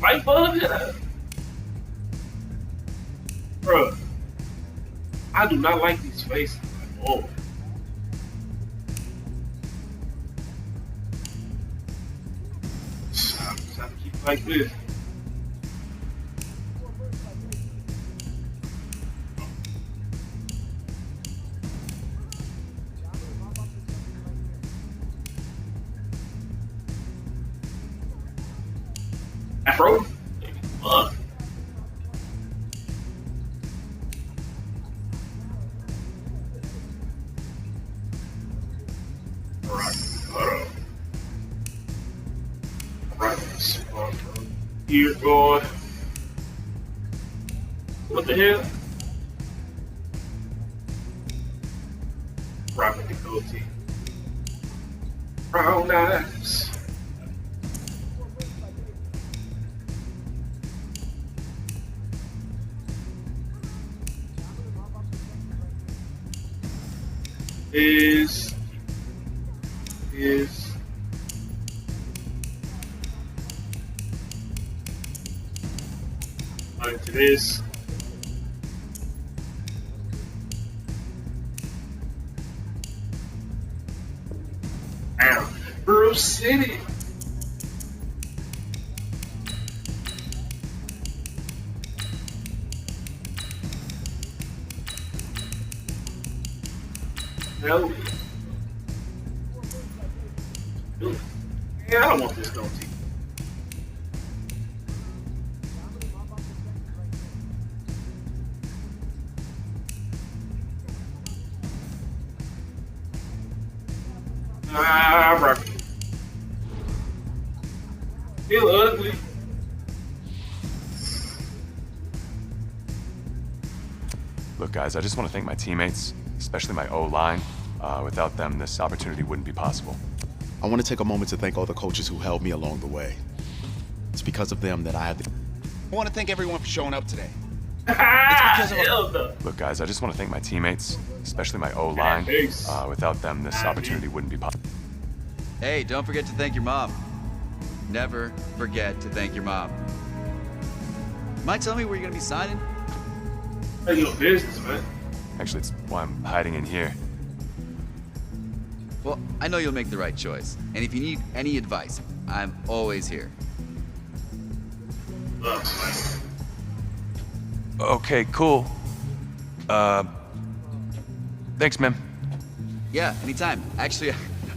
light bulb hit her. Bruh, I do not like these faces at all. I just have to keep it like this. Afro? Fuck. Alright, Alright, here going. What the hell? Rocking the goatee. Brown eyes. Is into this. Damn, Bruce City. Hell yeah. Yeah, I don't want this goatee. Rock. Feel ugly. Look, guys, I just want to thank my teammates, especially my O-line. Without them, this opportunity wouldn't be possible. I want to take a moment to thank all the coaches who held me along the way. It's because of them that I have the... I want to thank everyone for showing up today. Look, guys, I just want to thank my teammates, especially my O-line. Without them, this opportunity wouldn't be possible. Hey, don't forget to thank your mom. Never forget to thank your mom. Mind telling me where you're gonna be signing? That's your business, man. Actually, it's why I'm hiding in here. Well, I know you'll make the right choice. And if you need any advice, I'm always here. Okay, cool. Thanks, man. Yeah, anytime. Actually,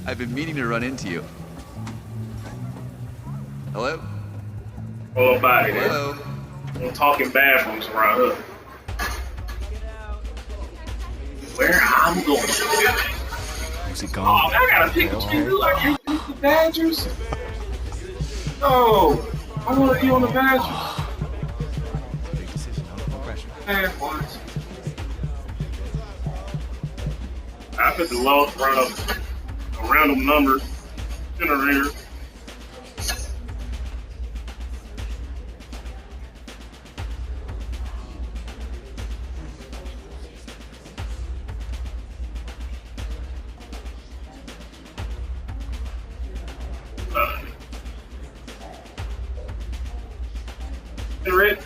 I've been meaning to run into you. Hello? Oh, body. Hello? No talking bathrooms around here. Where I'm going. Where's he going? Oh, I gotta pick you. I can't pick the Badgers. No, I want to be on the Badgers. Big decision, no pressure. Man, what? I put the lowest round of a random number generator. Generate.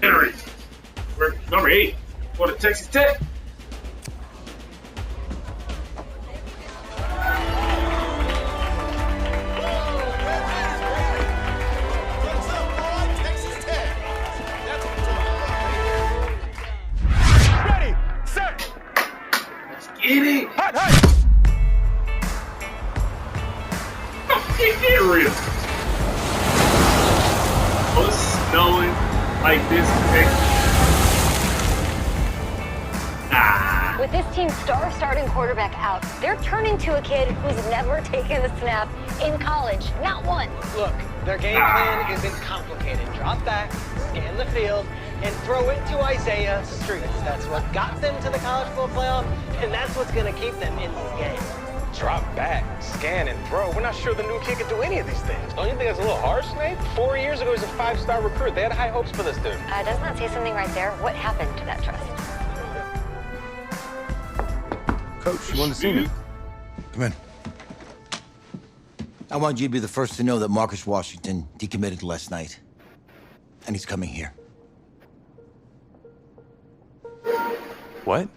Generate. We're number 8 for the Texas Tech. Ready, set, Let's get it. hot, hot. Get real. Oh, it's snowing like this in Texas. Nah. With this team's star starting quarterback out, they're turning to a kid who's never taken a snap in college. Not one. Look, their game plan isn't complicated. Drop back, scan the field, and throw it to Isaiah Streets. That's what got them to the college football playoff, and that's what's going to keep them in this game. Drop back, scan, and throw. We're not sure the new kid can do any of these things. Don't you think that's a little harsh, Nate? 4 years ago, he was a 5-star recruit. They had high hopes for this dude. Doesn't that say something right there? What happened to that trust? Coach, you wanted to see me? Come in. I want you to be the first to know that Marcus Washington decommitted last night. And he's coming here. What?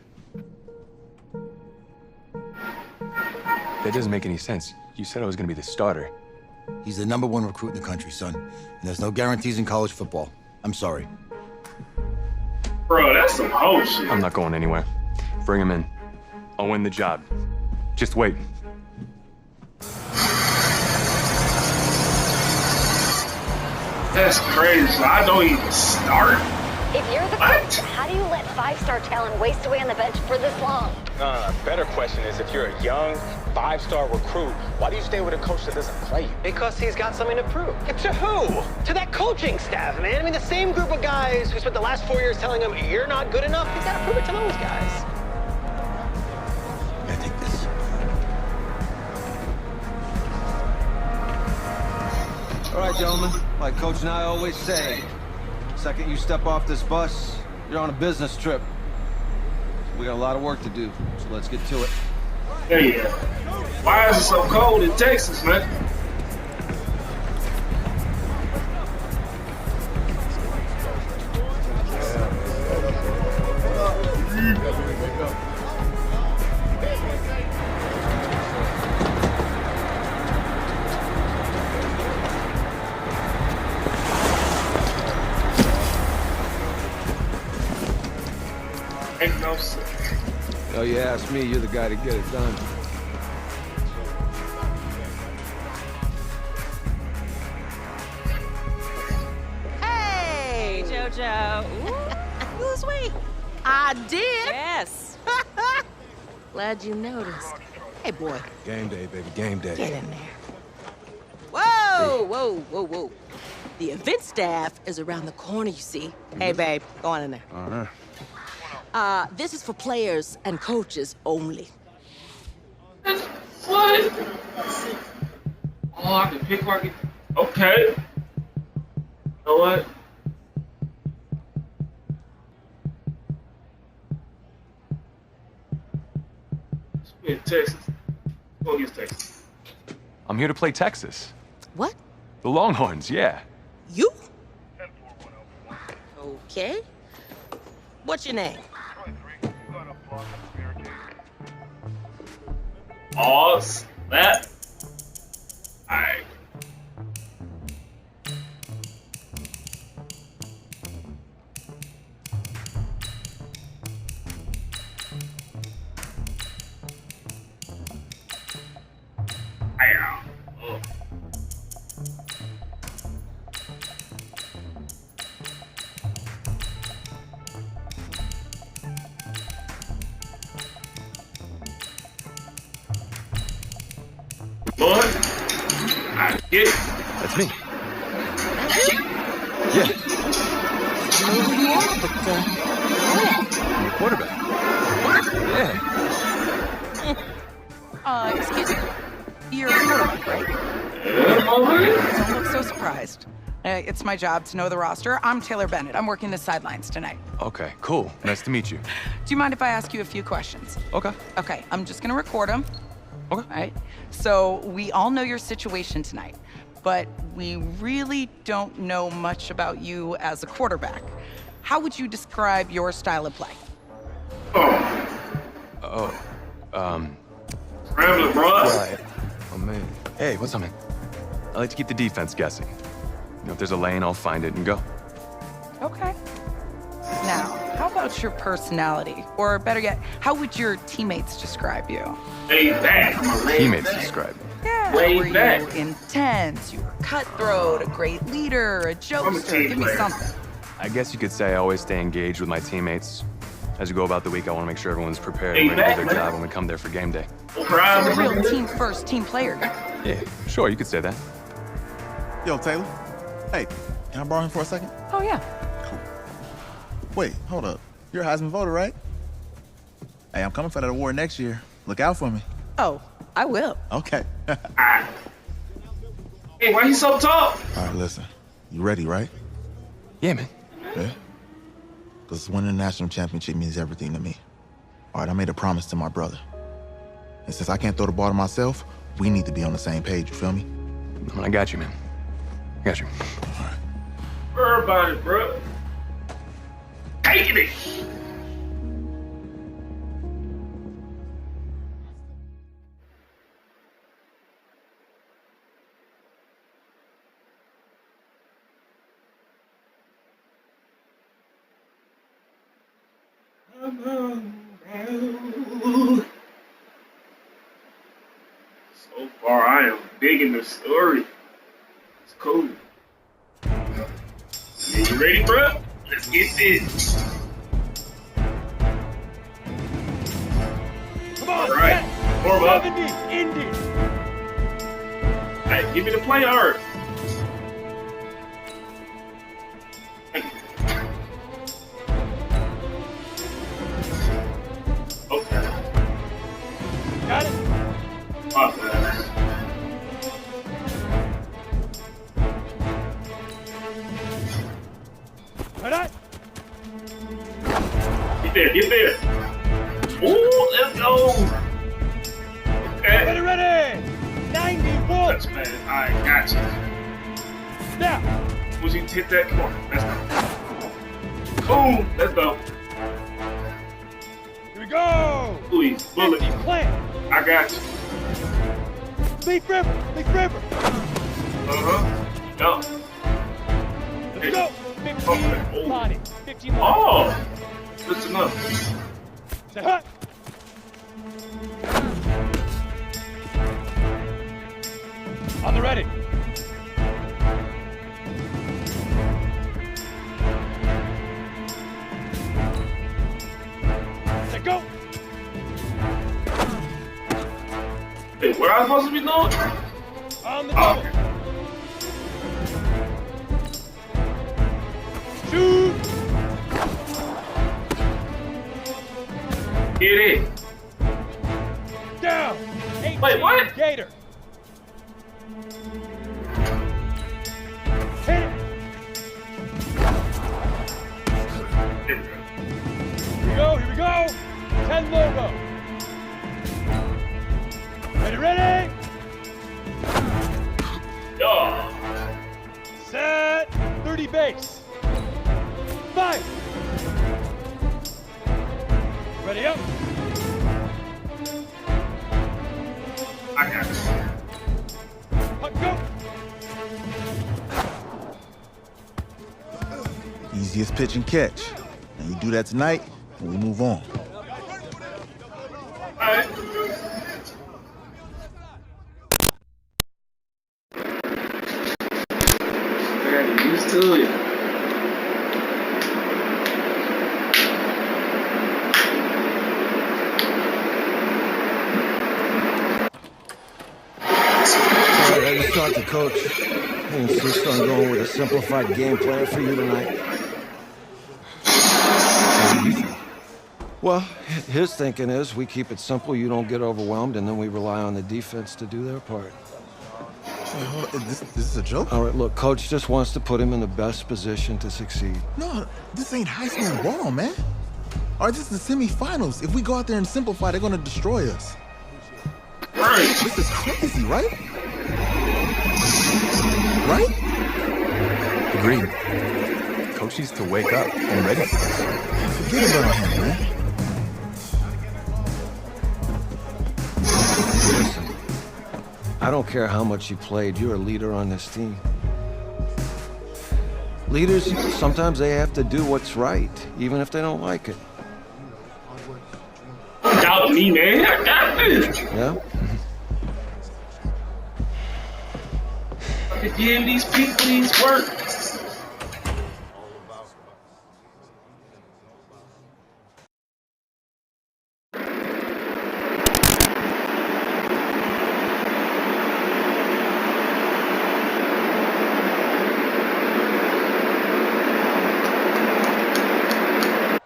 That doesn't make any sense. You said I was gonna be the starter. He's the #1 recruit in the country, son. And there's no guarantees in college football. I'm sorry. Bro, that's some whole shit. I'm not going anywhere. Bring him in. I'll win the job. Just wait. That's crazy. So I don't even start. If you're the coach, how do you let 5-star talent waste away on the bench for this long? No. Better question is, if you're a young 5-star recruit, why do you stay with a coach that doesn't play you? Because he's got something to prove. To who? To that coaching staff, man. I mean, the same group of guys who spent the last 4 years telling him, you're not good enough. He's got to prove it to those guys. I take this. All right, gentlemen. Like Coach and I always say, second you step off this bus, you're on a business trip. We got a lot of work to do, so let's get to it. Hey, why is it so cold in Texas, man? Ain't no sense. Oh, you ask me, you're the guy to get it done. Hey, JoJo. Ooh, lose weight. I did. Yes. Glad you noticed. Hey, boy. Game day, baby, game day. Get in there. Whoa, whoa, whoa, whoa. The event staff is around the corner, you see. Hey, babe, go on in there. All right. This is for players and coaches only. What? Oh, I can pickpocket. Okay. You know what? Let's be in Texas. Go against Texas. I'm here to play Texas. What? The Longhorns, yeah. You? Okay. What's your name? Pause. That. Alright. Oh. Boy, I get it. That's me. Yeah. Yeah, I don't know who you are, but, I'm the quarterback. Yeah. Excuse me. You're a quarterback, right? Don't look so surprised. It's my job to know the roster. I'm Taylor Bennett. I'm working the sidelines tonight. Okay, cool. Nice to meet you. Do you mind if I ask you a few questions? Okay. Okay, I'm just gonna record them. Okay. All right. So we all know your situation tonight, but we really don't know much about you as a quarterback. How would you describe your style of play? Scrambling, bro. Right. Oh, man. Hey, what's up, man? I like to keep the defense guessing. You know, if there's a lane, I'll find it and go. Okay. Now, how about your personality? Or better yet, how would your teammates describe you? Way back. Teammates describe me. Yeah, Way were back. you intense? You were cutthroat, a great leader, a jokester? Give me player. something. I guess you could say I always stay engaged with my teammates. As we go about the week, I want to make sure everyone's prepared and ready to do their job when we come there for game day. So a real team first, team player guy. Yeah, sure, you could say that. Yo, Taylor. Hey, can I borrow him for a second? Oh, yeah. Wait, hold up. You're a Heisman voter, right? Hey, I'm coming for that award next year. Look out for me. Oh, I will. Okay. Hey, why you so tall? All right, listen. You ready, right? Yeah, man. Yeah? Because winning the national championship means everything to me. All right, I made a promise to my brother. And since I can't throw the ball to myself, we need to be on the same page, you feel me? I got you, man. I got you. Worry about it, bro. Taking it. So far, I am digging the story. It's cool. Yeah, you ready, bro? Let's get this. Come on, all right, warm up. 70, Indy. Hey, give me the play hard. Okay. Got it? Okay. Right. Get there, get there. Ooh, let's go. Okay. Ready. 91. That's bad. I got you. Now. Once you hit that corner, let's go. Boom, let's go. Here we go. Please, bullet. Plant. I got you. Leaf river. Go. Let's go. 15. Okay. Body. 51. Oh, good to know. Say hut. On the ready. Say go. Hey, where am I supposed to be going? On the double. Shoot. Get it. Down. 18. Wait, what? Gator. Hit it. Here Here we go. 10 logo. Ready. Yo. Set. 30 base. 5. Ready up. I got it. Go. Easiest pitch and catch. And you do that tonight, and we move on. All right. I got used to it. Ready to start the coach. I insist on going with a simplified game plan for you tonight. Well, his thinking is we keep it simple, you don't get overwhelmed, and then we rely on the defense to do their part. This is a joke? All right, look, coach just wants to put him in the best position to succeed. No, this ain't high school ball, man. All right, this is the semifinals. If we go out there and simplify, they're gonna destroy us. Right. This is crazy, right? Right? Agreed. Coach needs to wake up and ready for this. Forget about him, man. Listen, I don't care how much you played, you're a leader on this team. Leaders, sometimes they have to do what's right, even if they don't like it. Doubt me, man. I got this. Yeah? I could give these people these work.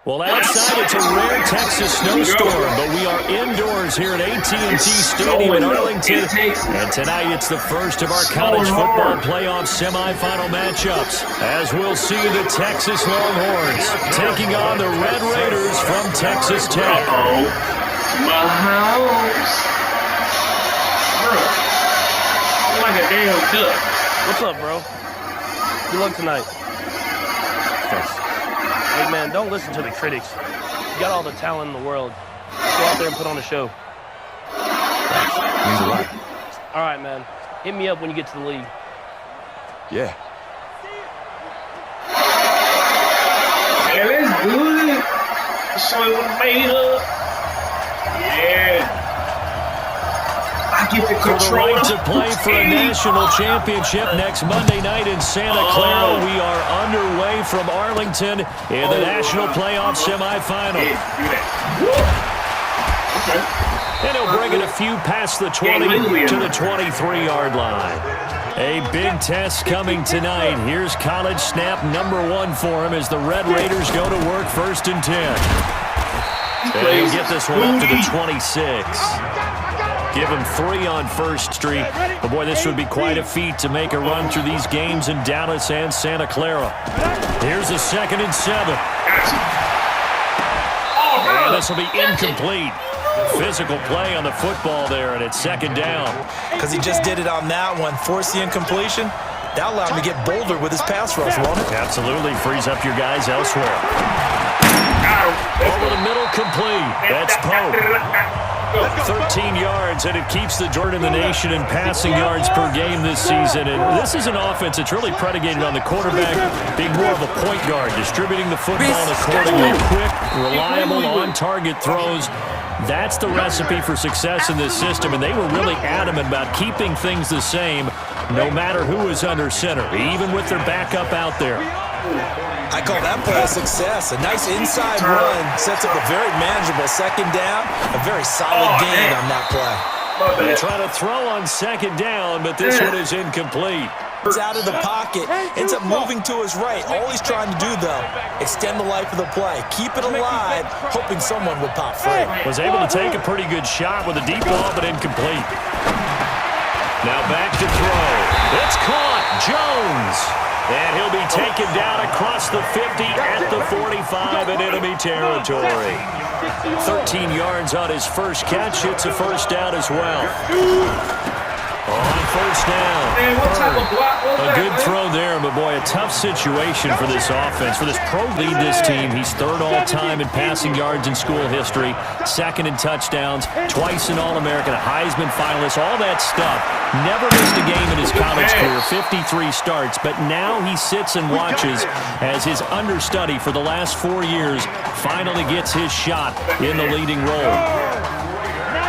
Well, outside it's a rare Texas snowstorm, but we are indoors here at AT&T Stadium in Arlington. And tonight it's the first of our college football playoff semifinal matchups, as we'll see the Texas Longhorns taking on the Red Raiders from Texas Tech. My house. Bro, like an What's up, bro? Good luck tonight. Thanks. Hey, man, don't listen to the critics. You got all the talent in the world. Just go out there and put on a show. Thanks. Means a lot. All right, man. Hit me up when you get to the league. Yeah. Yeah, that's good. Son made up. Yeah. I get to For the control right to play for a national championship next Monday night in Santa Clara. We are underway from Arlington in the national playoff semifinal. And he'll bring it a few past the 20 to the 23-yard line. A big test coming tonight. Here's college snap number 1 for him as the Red Raiders go to work 1st and 10. And he'll get this one up to the 26. Give him 3 on First Street. But boy, this would be quite a feat to make a run through these games in Dallas and Santa Clara. Here's a 2nd and 7. And this will be incomplete. Physical play on the football there, and it's 2nd down. Because he just did it on that one, forced the incompletion. That allowed him to get bolder with his pass rush, won't it? Absolutely, frees up your guys elsewhere. Over the middle, complete. That's Pope. 13 yards, and it keeps the Jordan in the nation in passing yards per game this season. And this is an offense that's really predicated on the quarterback being more of a point guard, distributing the football accordingly. Quick, reliable, on-target throws. That's the recipe for success in this system, and they were really adamant about keeping things the same no matter who is under center, even with their backup out there. I call that play a success. A nice inside run sets up a very manageable 2nd down. A very solid gain on that play. They try to throw on 2nd down, but this one is incomplete. It's out of the pocket, ends up moving to his right. All he's trying to do, though, extend the life of the play. Keep it alive, hoping someone would pop free. Was able to take a pretty good shot with a deep ball, but incomplete. Now back to throw. It's caught. Jones. And he'll be taken down across the 50 at the 45 in enemy territory. 13 yards on his first catch. It's a 1st down as well. On 1st down. A good throw there, but boy, a tough situation for this offense. For this pro lead this team, he's 3rd all-time in passing yards in school history, 2nd in touchdowns, twice an All-American, a Heisman finalist, all that stuff. Never missed a game in his college career, 53 starts, but now he sits and watches as his understudy for the last 4 years finally gets his shot in the leading role.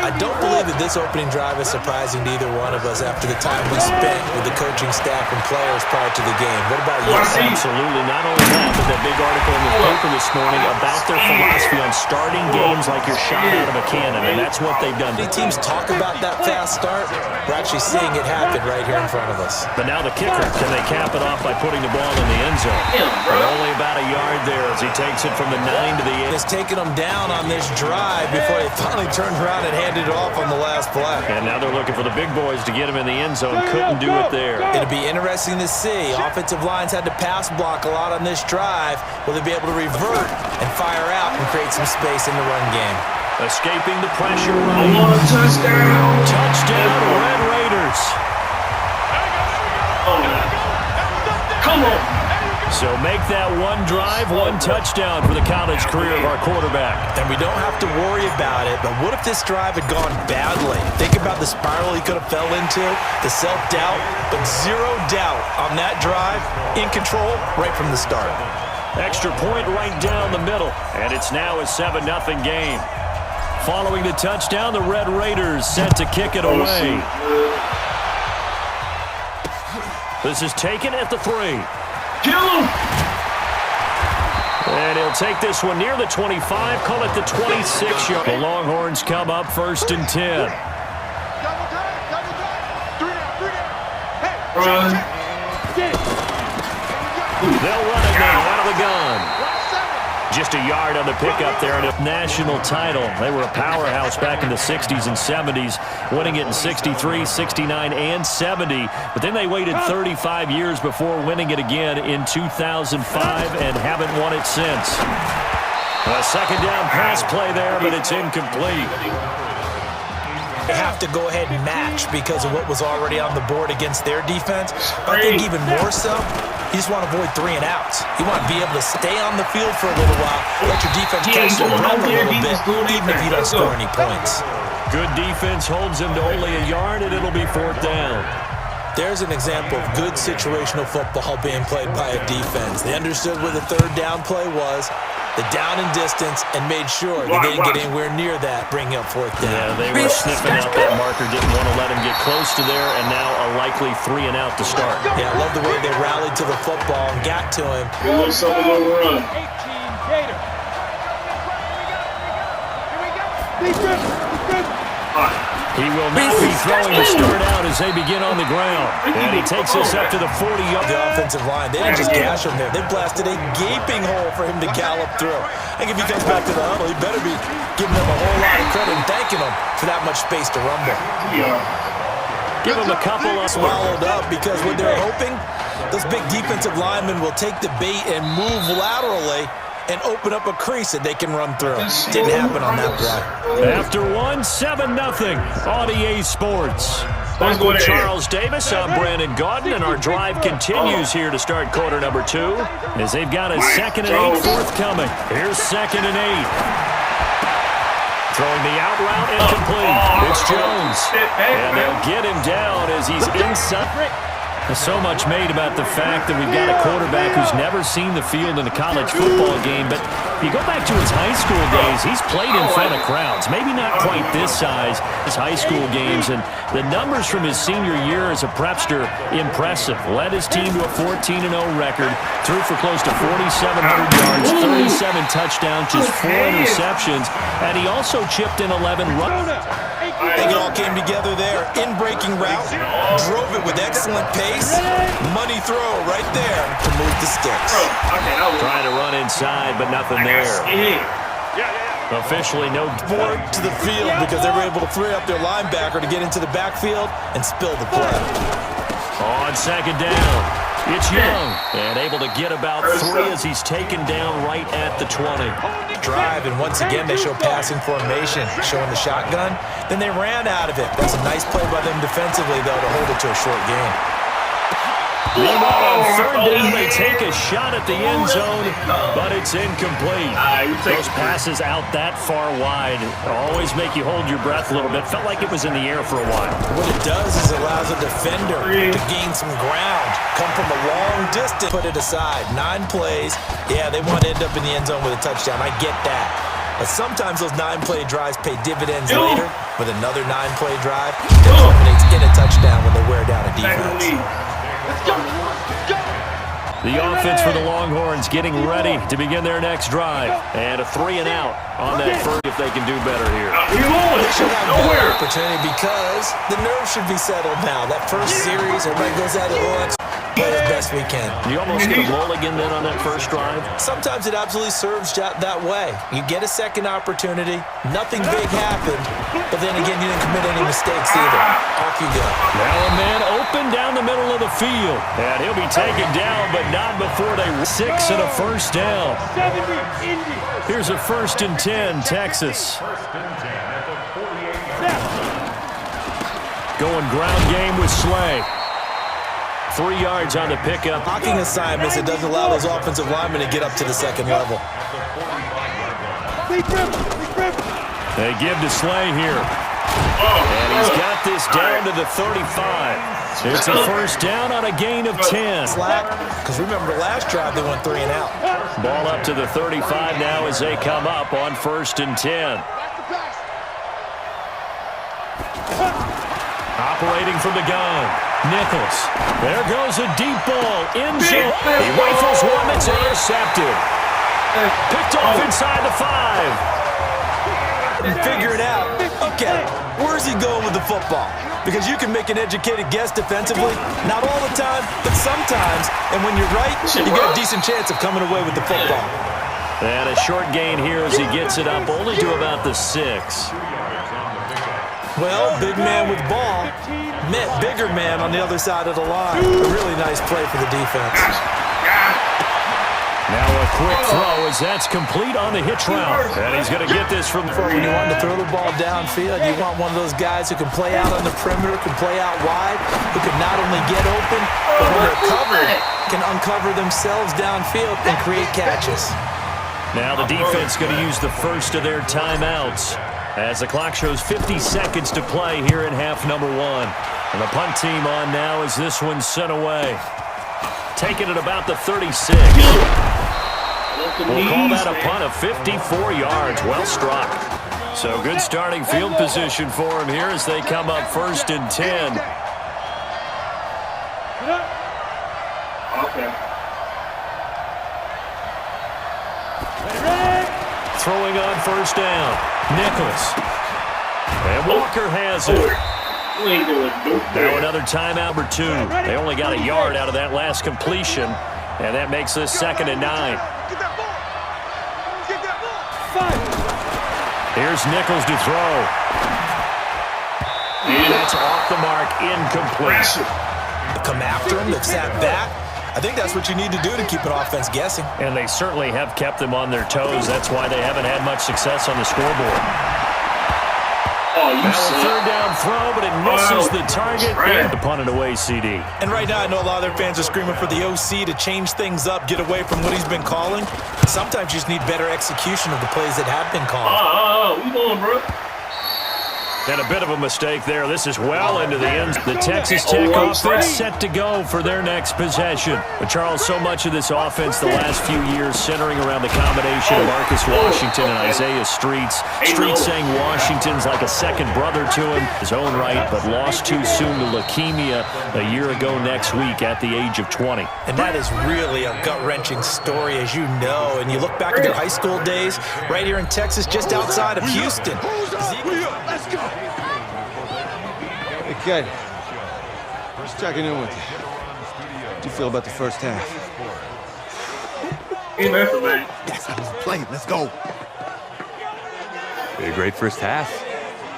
I don't believe that this opening drive is surprising to either one of us after the time we spent with the coaching staff and players prior to the game. What about you? Absolutely. Not only that, but that big article in the paper this morning about their philosophy on starting games like you're shot out of a cannon, and that's what they've done. Many teams talk about that fast start. We're actually seeing it happen right here in front of us. But now the kicker, can they cap it off by putting the ball in the end zone? But only about a yard there as he takes it from the 9 to the 8. It's taken them down on this drive before they finally turned around and handed it off on the last play. And now they're looking for the big boys to get him in the end zone. Couldn't do it there. It'll be interesting to see. Offensive lines had to pass block a lot on this drive. Will they be able to revert and fire out and create some space in the run game? Escaping the pressure right. Touchdown. Touchdown, Red Raiders. Come on. So make that one drive, one touchdown for the college career of our quarterback. And we don't have to worry about it, but what if this drive had gone badly? Think about the spiral he could have fell into, the self-doubt, but 0 doubt on that drive, in control right from the start. Extra point right down the middle, and it's now a 7-0 game. Following the touchdown, the Red Raiders set to kick it away. This is taken at the 3. Kill him! And he'll take this one near the 25, call it the 26-yard. The Longhorns come up 1st and 10. Run. They'll run it now out of the gun. Just a yard on the pickup there in a national title. They were a powerhouse back in the 60s and 70s, winning it in 63, 69, and 70. But then they waited 35 years before winning it again in 2005 and haven't won it since. A 2nd down pass play there, but it's incomplete. they have to go ahead and match because of what was already on the board against their defense. But I think even more so, you just want to avoid 3 and outs. You want to be able to stay on the field for a little while, let your defense catch their breath a little bit, even if you don't score any points. Good defense holds him to only a yard, and it'll be 4th down. There's an example of good situational football being played by a defense. They understood where the 3rd down play was, the down and distance, and made sure they didn't get anywhere near that, bringing up 4th down. Yeah, they were sniffing out that marker, didn't want to let him get close to there, and now a likely 3 and out to start. Yeah, I love the way they rallied to the football and got to him. It looks something overrun. 18 Gator. Here we go. He will not be throwing to start out as they begin on the ground. And he takes us up to the 40-yard. The offensive line, they didn't just gash him there. They blasted a gaping hole for him to gallop through. I think if he comes back to the huddle, he better be giving them a whole lot of credit and thanking them for that much space to rumble. Give him a couple of swallowed up because what they're hoping, those big defensive linemen will take the bait and move laterally and open up a crease that they can run through. Didn't happen on that play. After 7-0 on EA Sports. Back with Charles Davis, I'm Brandon Gaudin, and our drive continues here to start quarter number 2 as they've got a 2nd and 8 forthcoming. Here's 2nd and 8. Throwing the out route incomplete. It's Jones. And they'll get him down as he's inside. So much made about the fact that we've got a quarterback who's never seen the field in a college football game, but if you go back to his high school days, he's played in front of crowds. Maybe not quite this size, his high school games, and the numbers from his senior year as a prepster, impressive. Led his team to a 14-0 record, threw for close to 4,700 yards, 37 touchdowns, just 4 interceptions, and he also chipped in 11 runs. I think it all came together there. In-breaking route, drove it with excellent pace. Money throw right there to move the sticks. Trying to run inside, but nothing there. Officially no board to the field because they were able to free up their linebacker to get into the backfield and spill the play. On 2nd down, it's Young, and able to get about 3 as he's taken down right at the 20. Drive, and once again they show passing formation, showing the shotgun. Then they ran out of it. That's a nice play by them defensively, though, to hold it to a short game. Meanwhile, on 3rd down, they take a shot at the end zone, but it's incomplete. Those passes out that far wide always make you hold your breath a little bit. Felt like it was in the air for a while. What it does is it allows a defender to gain some ground, come from a long distance, put it aside. 9 plays. Yeah, they want to end up in the end zone with a touchdown. I get that. But sometimes those 9-play drives pay dividends later with another 9-play drive that culminates in a touchdown when they wear down a defense. The offense for the Longhorns getting ready to begin their next drive. And a 3 and out on that first if they can do better here. They should have better opportunity because the nerves should be settled now. That first series, everybody goes out at once. Play as best we can. You almost get a mulligan then on that first drive? Sometimes it absolutely serves that way. You get a second opportunity, nothing big happened, but then again, you didn't commit any mistakes either. Off you go. Now a man open down the middle of the field. And he'll be taken down, but not before they 6 and a first down. Here's a 1st and 10, Texas. Going ground game with Slay. 3 yards on the pickup. Blocking assignments, it doesn't allow those offensive linemen to get up to the 2nd level. They give to Slay here. And he's got this down to the 35. It's a first down on a gain of 10. Because remember, last drive they went 3 and out. Ball up to the 35 now as they come up on 1st and 10. Operating from the gun. Nichols. There goes a deep ball. In zone. He rifles one that's intercepted. Picked off inside the 5. And figure it out. Okay, where's he going with the football? Because you can make an educated guess defensively. Not all the time, but sometimes. And when you're right, you got a decent chance of coming away with the football. And a short gain here as he gets it up only to about the 6. Well, big man with ball met bigger man on the other side of the line. A really nice play for the defense. Now a quick throw as that's complete on the hitch route. And he's going to get this from... When you want to throw the ball downfield, you want one of those guys who can play out on the perimeter, can play out wide, who can not only get open, but when they're covered, can uncover themselves downfield and create catches. Now the defense going to use the first of their timeouts as the clock shows 50 seconds to play here in half number 1. And the punt team on now as this one's sent away. Taking it about the 36. We'll call that a punt of 54 yards. Well struck. So good starting field position for him here as they come up 1st and 10. Okay. Throwing on 1st down. Nichols. And Walker has it. Now another timeout number 2. They only got a yard out of that last completion, and that makes this 2nd and 9. Here's Nichols to throw. That's off the mark, incomplete. Come after him, they've sat back. I think that's what you need to do to keep an offense guessing. And they certainly have kept them on their toes. That's why they haven't had much success on the scoreboard. Now a 3rd down throw, but it misses the target and the punt it away, CD. And right now, I know a lot of their fans are screaming for the OC to change things up, get away from what he's been calling. Sometimes you just need better execution of the plays that have been called. We going, bro. And a bit of a mistake there. This is well into the end. The Texas Tech offense set to go for their next possession. But Charles, so much of this offense the last few years centering around the combination of Marcus Washington and Isaiah Streets. Streets saying Washington's like a second brother to him, his own right, but lost too soon to leukemia a year ago next week at the age of 20. And that is really a gut-wrenching story, as you know. And you look back at their high school days right here in Texas, just outside of Houston. Let's go. Hey, kid. Just checking in with you. How do you feel about the first half? Yes, I was playing. Let's go. We had a great first half.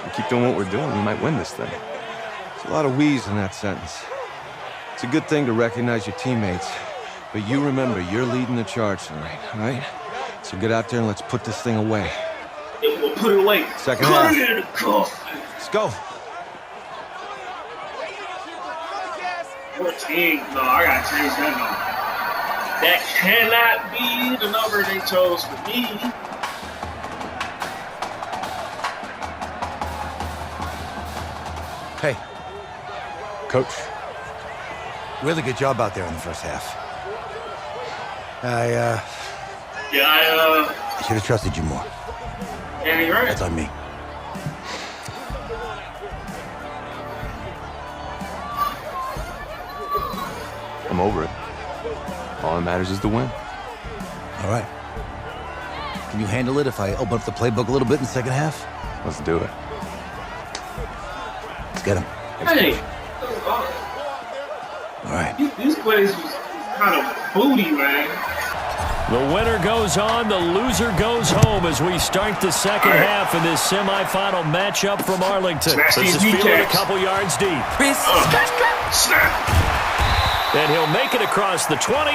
We keep doing what we're doing, we might win this thing. There's a lot of we's in that sentence. It's a good thing to recognize your teammates, but you remember you're leading the charge tonight, all right? So get out there and let's put this thing away. We'll put it away. Second half. Put it in the cup. Let's go. 14. No, I gotta change that number. That cannot be the number they chose for me. Hey. Coach. Really good job out there in the first half. I should have trusted you more. Yeah, you're right. That's on me. I'm over it. All that matters is the win. All right. Can you handle it if I open up the playbook a little bit in the second half? Let's do it. Let's get him. Hey. All right. These plays was kind of booty, man. The winner goes on, the loser goes home as we start the second half in this semifinal matchup from Arlington. This is fielded a couple yards deep. And he'll make it across the 20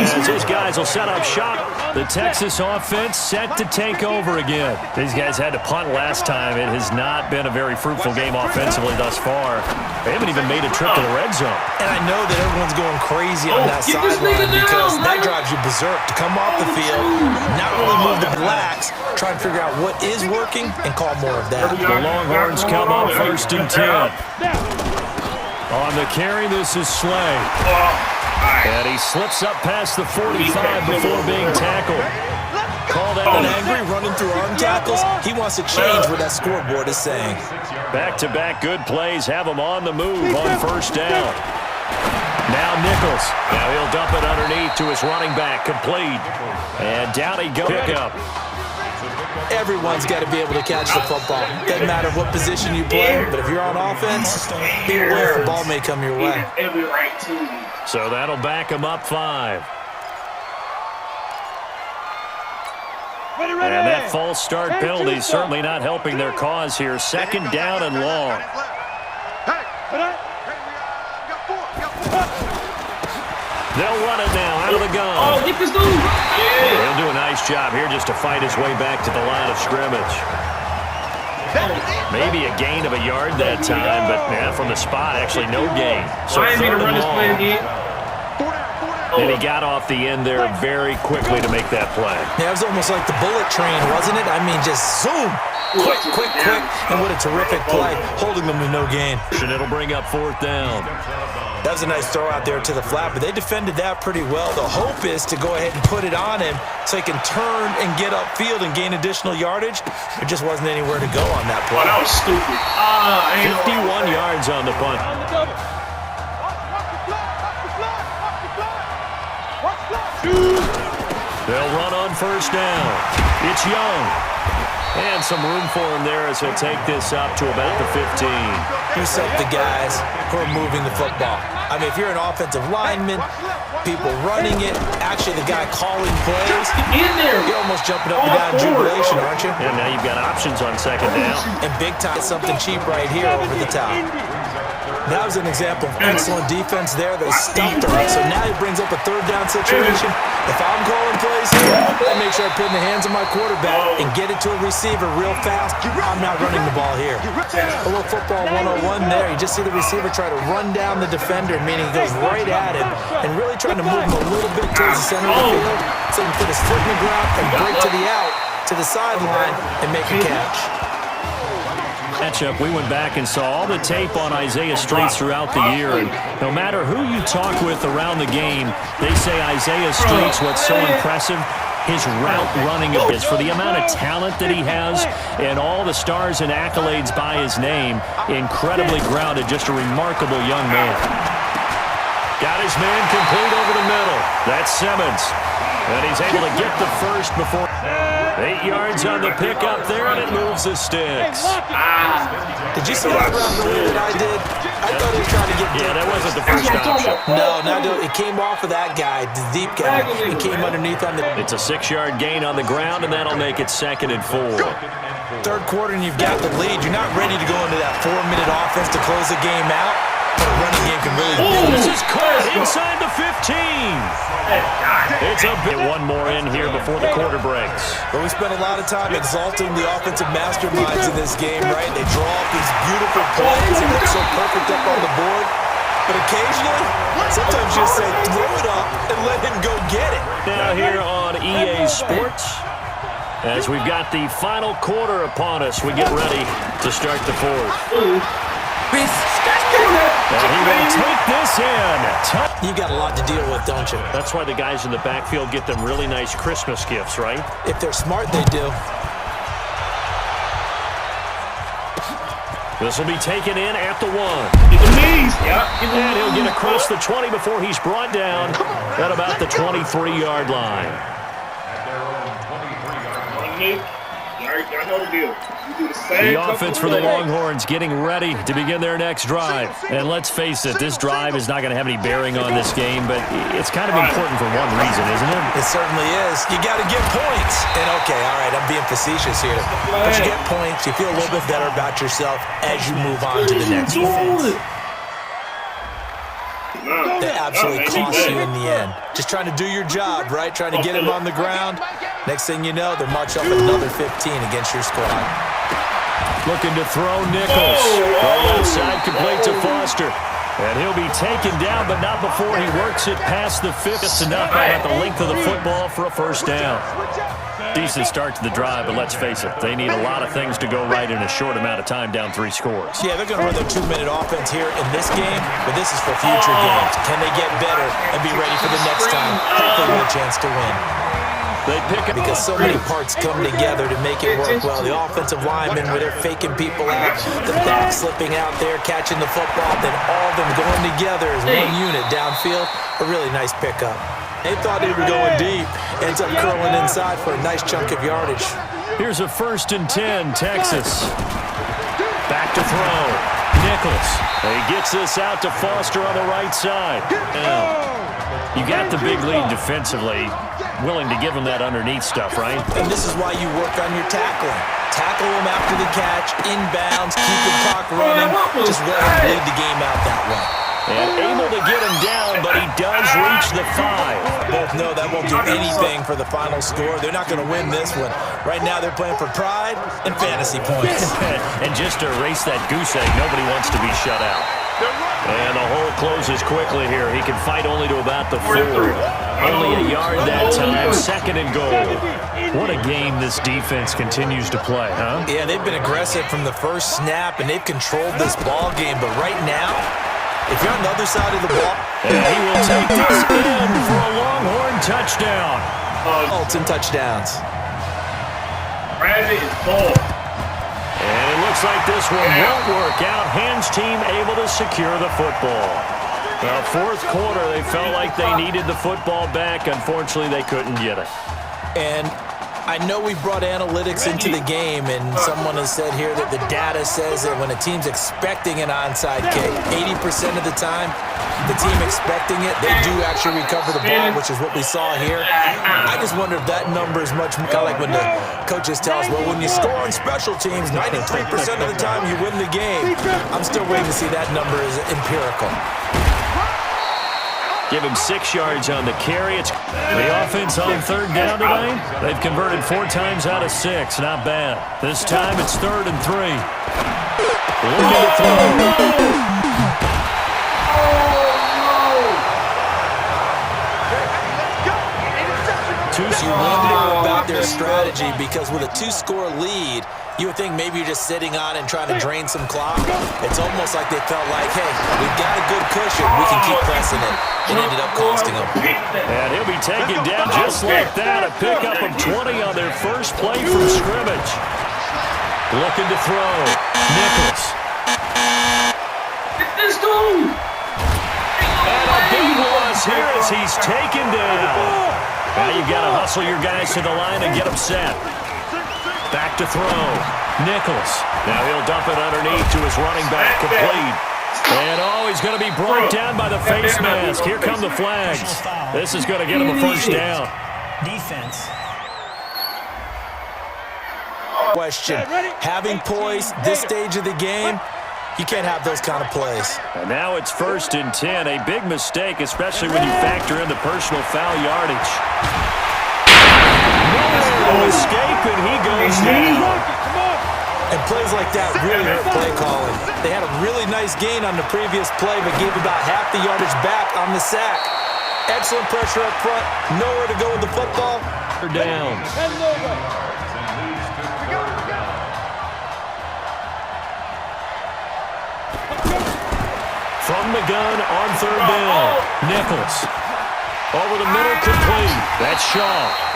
as his guys will set up shop. The Texas offense set to take over again. These guys had to punt last time. It has not been a very fruitful game offensively thus far. They haven't even made a trip to the red zone. And I know that everyone's going crazy on that sideline because that drives you berserk to come off the field, not really move the blacks, try and figure out what is working and call more of that. The Longhorns come up 1st and 10. On the carry, this is Slay. And he slips up past the 45 before being tackled. Called out and angry, running through arm tackles. He wants to change what that scoreboard is saying. Back-to-back good plays have him on the move on 1st down. Now Nichols. Now he'll dump it underneath to his running back, complete. And down he goes. Pick up. Everyone's got to be able to catch the football. Doesn't matter what position you play, but if you're on offense, beware a ball may come your way. So that'll back him up 5. And that false start penalty is certainly not helping their cause here. 2nd down and long. They'll run it now out of the gun. Oh, get this dude. Yeah. He'll do a nice job here just to fight his way back to the line of scrimmage. Maybe a gain of a yard that time, but from the spot, actually no gain. So Miami to run this play again. And he got off the end there very quickly to make that play. Yeah, it was almost like the bullet train, wasn't it? I mean, just zoom. Quick, and what a terrific play, holding them to no gain. And it'll bring up 4th down. That was a nice throw out there to the flat, but they defended that pretty well. The hope is to go ahead and put it on him so he can turn and get upfield and gain additional yardage. There just wasn't anywhere to go on that play. Oh, that was stupid. 51 yards on the punt. They'll run on 1st down. It's Young. And some room for him there as he'll take this up to about the 15. Use up the guys who are moving the football. I mean, if you're an offensive lineman, people running it, actually the guy calling plays, you're almost jumping up and down in jubilation, aren't you? And now you've got options on 2nd down. And big time, something cheap right here over the top. That was an example of excellent defense there. They stumped him. So now he brings up a 3rd down situation. If I'm calling plays here, I make sure I put it in the hands of my quarterback and get it to a receiver real fast. I'm not running the ball here. A little football 101 there. You just see the receiver try to run down the defender, meaning he goes right at him and really trying to move him a little bit towards the center of the field so he can put his foot in the ground and break to the out, to the sideline, and make a catch. Matchup, we went back and saw all the tape on Isaiah Streets throughout the year, and no matter who you talk with around the game, they say Isaiah Streets, what's so impressive, his route running is for the amount of talent that he has and all the stars and accolades by his name, incredibly grounded, just a remarkable young man. Got his man complete over the middle. That's Simmons. And he's able to get the first before 8 yards on the pickup there, and it moves the sticks. Did you see that route the way that I did? I thought he was trying to get deep. Yeah, that wasn't the first option. No, it came off of that guy, the deep guy. It came underneath on the... It's a 6-yard gain on the ground, and that'll make it 2nd and 4. 3rd quarter, and you've got the lead. You're not ready to go into that 4-minute offense to close the game out. But a running game can really... Oh, this is caught inside the 15. It's a bit. One more in here before the quarter breaks. But we spent a lot of time exalting the offensive masterminds in this game, right? They draw up these beautiful plays and look so perfect up on the board. But occasionally, sometimes you just say, throw it up and let him go get it. Now here on EA Sports, as we've got the final quarter upon us, we get ready to start the 4th. And he will take this in. You got a lot to deal with, don't you? That's why the guys in the backfield get them really nice Christmas gifts, right? If they're smart, they do. This will be taken in at the 1. And he'll get across the 20 before he's brought down at about the 23-yard line. I know the deal. The offense for the Longhorns getting ready to begin their next drive. And let's face it, this drive is not going to have any bearing on this game, but it's kind of important for one reason, isn't it? It certainly is. You got to get points. And okay, all right, I'm being facetious here. But you get points, you feel a little bit better about yourself as you move on to the next offense. They absolutely cost you in the end. Just trying to do your job, right? Trying to get him on the ground. Next thing you know, they're marching up another 15 against your squad. Looking to throw Nichols. Right outside, complete to Foster. And he'll be taken down, but not before he works it past the 50. Just enough about the length of the football for a 1st down. Decent start to the drive, but let's face it, they need a lot of things to go right in a short amount of time, down 3 scores. Yeah, they're going to run their 2-minute offense here in this game, but this is for future games. Can they get better and be ready for the next time? Hopefully with a chance to win. They pick it because so many parts come together to make it work well. The offensive linemen, where they're faking people out, the back slipping out there, catching the football, then all of them going together as one unit downfield. A really nice pickup. They thought they were going deep. Ends up curling inside for a nice chunk of yardage. Here's a 1st and 10, Texas. Back to throw. Nichols. He gets this out to Foster on the right side. Now, you got the big lead defensively. Willing to give him that underneath stuff, right? And this is why you work on your tackling. Tackle him after the catch, inbounds, keep the clock running. Just let him lead the game out that way. And able to get him down, but he does reach the 5. Both know that won't do anything for the final score. They're not going to win this one. Right now, they're playing for pride and fantasy points. And just to erase that goose egg, nobody wants to be shut out. And the hole closes quickly here. He can fight only to about the 4. Only a yard that time, 2nd and goal. What a game this defense continues to play, huh? Yeah, they've been aggressive from the first snap, and they've controlled this ball game. But right now, if you're on the other side of the ball... And he will take this in for a Longhorn touchdown. Alton touchdowns. Rabbit is full. And it looks like this one won't work out. Hands team able to secure the football. Well, 4th quarter, they felt like they needed the football back. Unfortunately, they couldn't get it. And I know we brought analytics into the game, and someone has said here that the data says that when a team's expecting an onside kick, 80% of the time, the team expecting it, they do actually recover the ball, which is what we saw here. I just wonder if that number is much more kind of like when the coaches tell us, well, when you score on special teams, 93% of the time you win the game. I'm still waiting to see that number is empirical. Give him 6 yards on the carry. It's the offense on 3rd down tonight. They've converted 4 times out of 6. Not bad. This time it's 3rd and 3. Looking to throw. You wonder about their strategy because with a 2-score lead, you would think maybe you're just sitting on and trying to drain some clock. It's almost like they felt like, hey, we've got a good cushion. We can keep pressing it. It ended up costing them. And he'll be taken down just like that. A pickup of 20 on their first play from scrimmage. Looking to throw. Nichols. Let's go. And a big loss here as he's taken down. Now you've got to hustle your guys to the line and get them set. Back to throw. Nichols. Now he'll dump it underneath to his running back, complete. And he's going to be brought down by the face mask. Here come the flags. This is going to get him a first down. Defense. Question. Having poise this stage of the game, you can't have those kind of plays. And now it's 1st and 10. A big mistake, especially when you factor in the personal foul yardage. No escape, and he goes down. And plays like that really hurt play calling. They had a really nice gain on the previous play, but gave about half the yardage back on the sack. Excellent pressure up front. Nowhere to go with the football. They're down. From the gun on 3rd down. Nichols. Over the middle, complete. That's Shaw.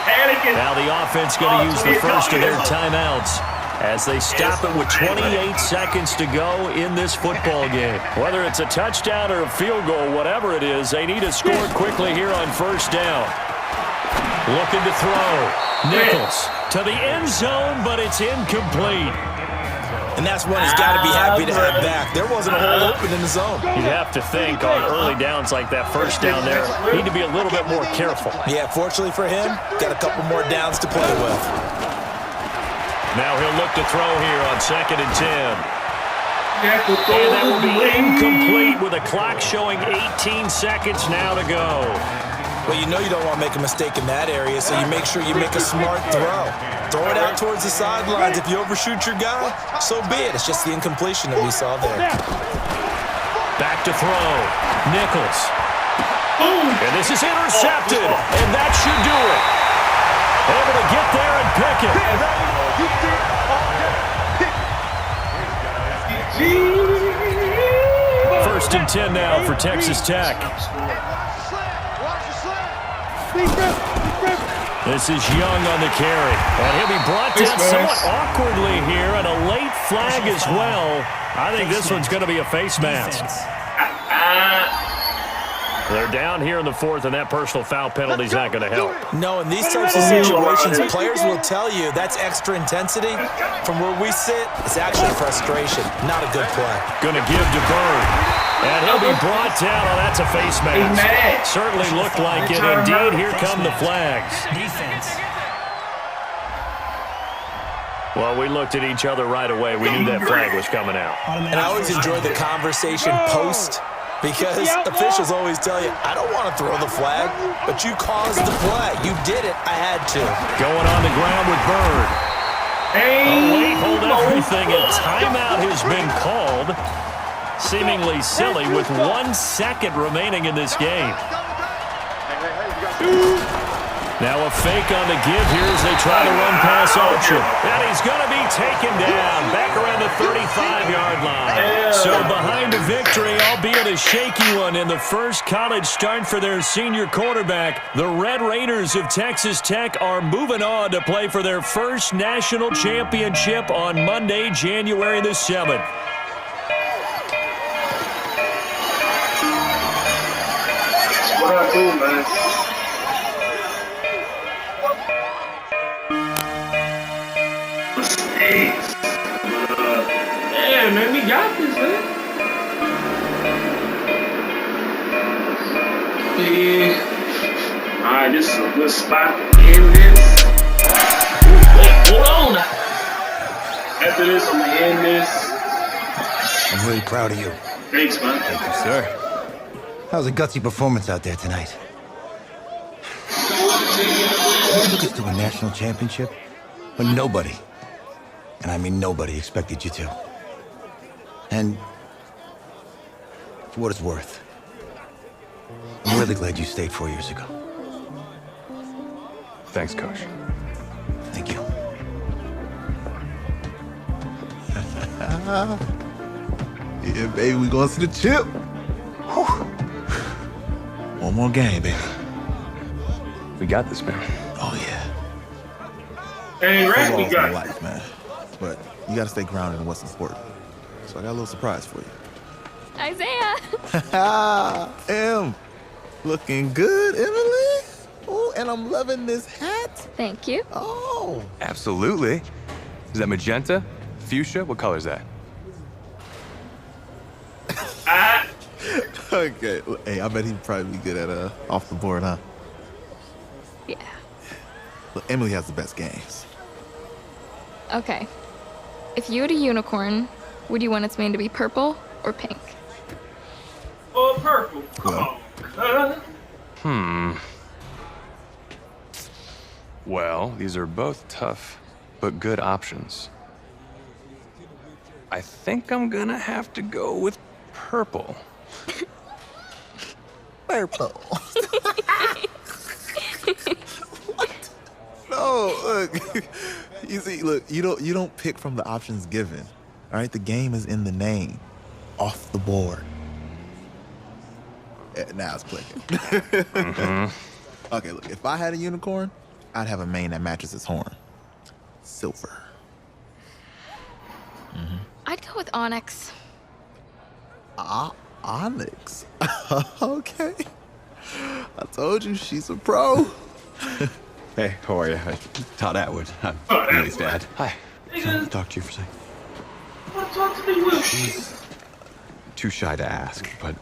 Now the offense going to use the first of their timeouts as they stop it with 28 seconds to go in this football game. Whether it's a touchdown or a field goal, whatever it is, they need to score quickly here on 1st down. Looking to throw. Nichols to the end zone, but it's incomplete. And that's one he's got to be happy to have back. There wasn't a hole open in the zone. You'd have to think on early downs like that, 1st down there, need to be a little bit more careful. Yeah, fortunately for him, got a couple more downs to play with. Now he'll look to throw here on 2nd and 10. And that will be incomplete with a clock showing 18 seconds now to go. Well, you know you don't want to make a mistake in that area, so you make sure you make a smart throw. Throw it out towards the sidelines. If you overshoot your guy, so be it. It's just the incompletion that we saw there. Back to throw. Nichols. And this is intercepted. And that should do it. Able to get there and pick it. 1st and 10 now for Texas Tech. This is Young on the carry. And he'll be brought down somewhat awkwardly here, and a late flag as well. I think this one's going to be a face mask. They're down here in the 4th, and that personal foul penalty is not going to help. No, in these types of situations, players will tell you that's extra intensity. From where we sit, it's actually frustration, not a good play. Going to give to Bird. And he'll be brought down. Oh, that's a face mask. Certainly looked like it. Indeed, here come the flags. Defense. Well, we looked at each other right away. We knew that flag was coming out. And I always enjoy the conversation post Because officials always tell you, I don't want to throw the flag, but you caused the play. You did it. I had to. Going on the ground with Bird. Away, hold everything. A timeout has been called. Seemingly silly with 1 second remaining in this game. Now a fake on the give here as they try to run past Archer. And he's going to be taken down back around the 35-yard line. So behind a victory, albeit a shaky one, in the first college start for their senior quarterback, the Red Raiders of Texas Tech are moving on to play for their first national championship on Monday, January the 7th. What I do, man? Yeah, man, we got this, man. Yeah. Alright, this is a good spot to end this. Wait, hold on now. After this, I'm gonna end this. I'm really proud of you. Thanks, man. Thank you, sir. That was a gutsy performance out there tonight. You took us to a national championship when nobody, and I mean nobody, expected you to. And for what it's worth, I'm really glad you stayed 4 years ago. Thanks, Coach. Thank you. Yeah, baby, we going to the chip. Whew. One more game, baby. We got this, man. Oh, yeah. Hey, right, we Football's got my life, man. But you got to stay grounded in what's important. So I got a little surprise for you. Isaiah! Em, looking good, Emily. Oh, and I'm loving this hat. Thank you. Oh. Absolutely. Is that magenta? Fuchsia? What color is that? Okay. Hey, I bet he'd probably be good at off the board, huh? Yeah. Look, Emily has the best games. Okay. If you had a unicorn, would you want its mane to be purple or pink? Oh, purple. Come on. Well, these are both tough, but good options. I think I'm gonna have to go with purple. Purple. What? No, look. You see, look, you don't pick from the options given. All right, the game is in the name. Off the board. Now it's clicking. Okay, look, if I had a unicorn, I'd have a mane that matches its horn. Silver. I'd go with onyx. Onyx? Okay. I told you, she's a pro. Hey, how are you? Todd Atwood. I'm Emily's dad. Hi. Can I talk to you for a second? What talk to me with? She's too shy to ask, but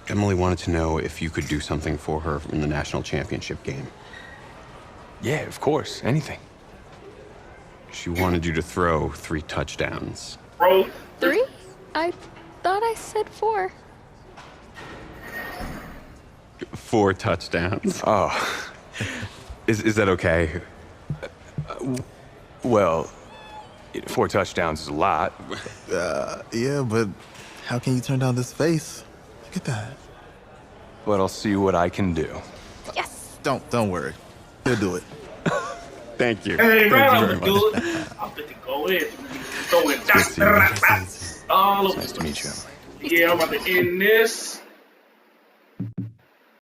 Emily wanted to know if you could do something for her in the national championship game. Yeah, of course. Anything. She wanted you to throw 3 touchdowns. Bro. 3? I thought I said 4. 4 touchdowns. Oh. Is that okay? Well, 4 touchdowns is a lot. Yeah, but how can you turn down this face? Look at that. But I'll see what I can do. Yes. Don't worry. He'll do it. Thank you. Hey, Thank man, you I'm very gonna much. do it. I'm going to go in. Throw it. Nice to meet you. All Nice to meet you. Yeah, I'm about to end this.